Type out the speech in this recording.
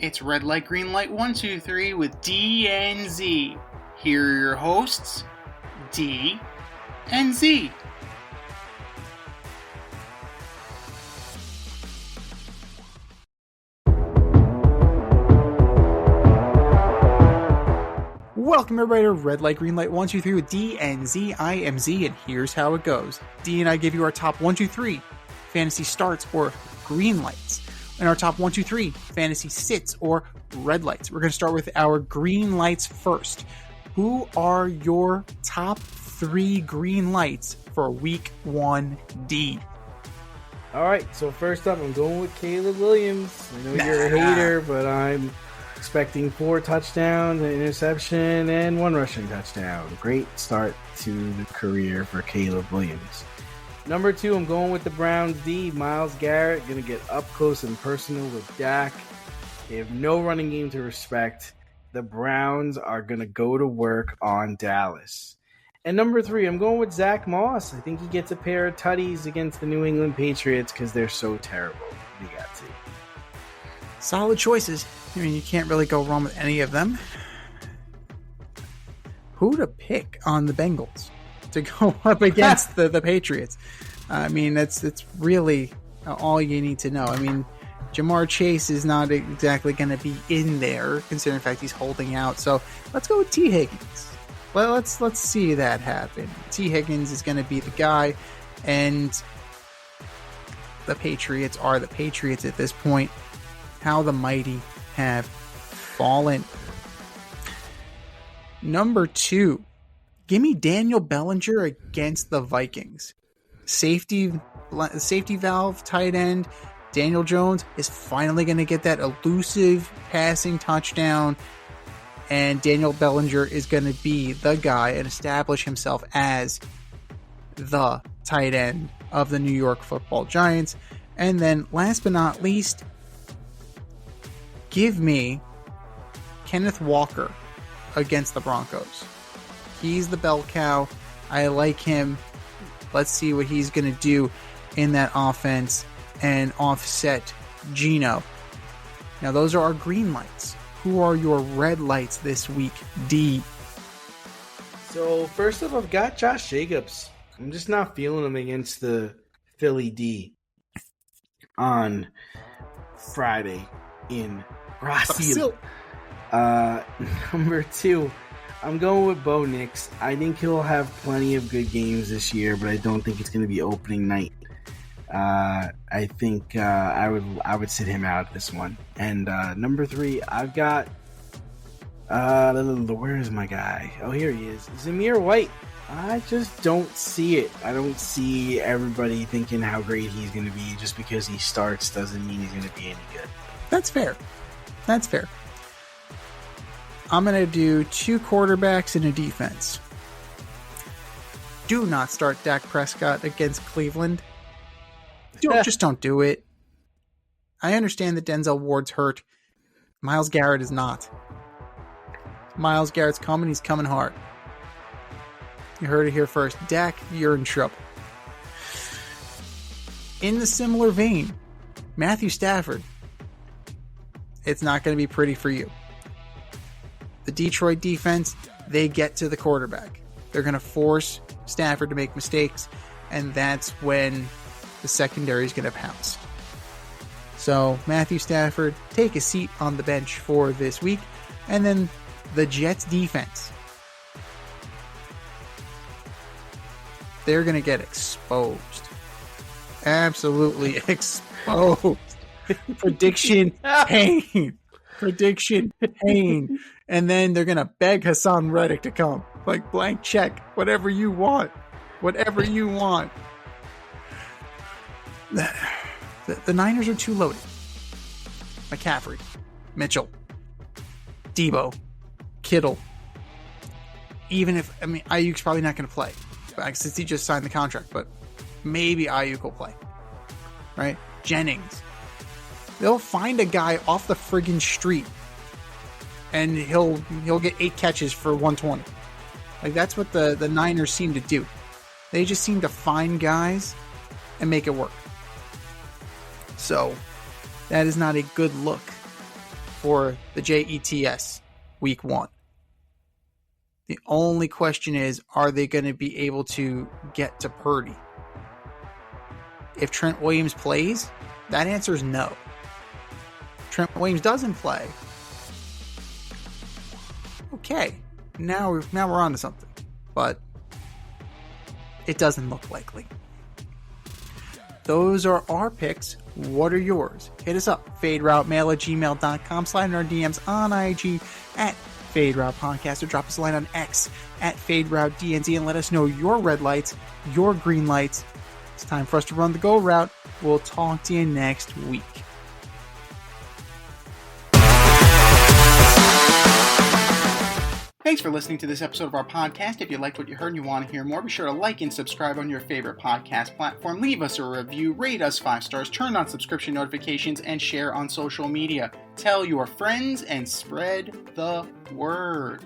It's Red Light, Green Light 1, 2, 3 with D and Z. Here are your hosts, D and Z. Welcome everybody to Red Light, Green Light 1, 2, 3 with D and Z. I am Z, and here's how it goes. D and I give you our top 1, 2, 3 fantasy starts or green lights, and our top 1, 2, 3 fantasy sits or red lights. We're going to start with our green lights first. Who are your top 3 green lights for week 1D? All right, so first up, I'm going with Caleb Williams. I know you're a hater, but I'm expecting 4 touchdowns, an interception, and 1 rushing touchdown. Great start to the career for Caleb Williams. Number 2, I'm going with the Browns D. Myles Garrett, going to get up close and personal with Dak. They have no running game to respect. The Browns are going to go to work on Dallas. And number 3, I'm going with Zach Moss. I think he gets a pair of tutties against the New England Patriots because they're so terrible. We got to. Solid choices. I mean, you can't really go wrong with any of them. Who to pick on the Bengals to go up against the Patriots? I mean, it's really all you need to know. I mean, Jamar Chase is not exactly going to be in there, considering the fact he's holding out. So let's go with T. Higgins. Well, let's see that happen. T. Higgins is going to be the guy, and the Patriots are the Patriots at this point. How the mighty have fallen. Number 2, give me Daniel Bellinger against the Vikings. Safety valve tight end Daniel Jones is finally going to get that elusive passing touchdown, and Daniel Bellinger is going to be the guy and establish himself as the tight end of the New York Football Giants. And then last but not least, give me Kenneth Walker against the Broncos. He's the bell cow. I like him. Let's see what he's going to do in that offense and offset Geno. Now, those are our green lights. Who are your red lights this week, D? So, first up, I've got Josh Jacobs. I'm just not feeling him against the Philly D on Friday in Brazil. Number 2, I'm going with Bo Nix. I think he'll have plenty of good games this year, but I don't think it's going to be opening night. I think I would sit him out this one. And number 3, I've got where is my guy? Oh, here he is, Zamir White. I just don't see it. I don't see everybody thinking how great he's going to be. Just because he starts doesn't mean he's going to be any good. That's fair. I'm going to do 2 quarterbacks and a defense. Do not start Dak Prescott against Cleveland. Just don't do it. I understand that Denzel Ward's hurt. Myles Garrett is not. Myles Garrett's coming. He's coming hard. You heard it here first. Dak, you're in trouble. In the similar vein, Matthew Stafford. It's not going to be pretty for you. The Detroit defense, they get to the quarterback. They're going to force Stafford to make mistakes, and that's when the secondary is going to pounce. So, Matthew Stafford, take a seat on the bench for this week. And then the Jets defense. They're going to get exposed. Absolutely exposed. Prediction pain. And then they're going to beg Hassan Reddick to come. Like, blank check. Whatever you want. The Niners are too loaded. McCaffrey, Mitchell, Debo, Kittle. Even if, Ayuk's probably not going to play. Since he just signed the contract. But maybe Ayuk will play. Right? Jennings. They'll find a guy off the friggin' street, and he'll get 8 catches for 120. Like, that's what the Niners seem to do. They just seem to find guys and make it work. So that is not a good look for the Jets week 1. The only question is, are they going to be able to get to Purdy? If Trent Williams plays, that answer is no. Trent Williams doesn't play. Okay, now we're on to something. But it doesn't look likely. Those are our picks. What are yours? Hit us up. FadeRouteMail@gmail.com. Slide in our DMs on IG at FadeRoutePodcast, or drop us a line on X at FadeRouteDNZ and let us know your red lights, your green lights. It's time for us to run the go route. We'll talk to you next week. Thanks for listening to this episode of our podcast. If you liked what you heard and you want to hear more, be sure to like and subscribe on your favorite podcast platform. Leave us a review, rate us 5 stars, turn on subscription notifications, and share on social media. Tell your friends and spread the word.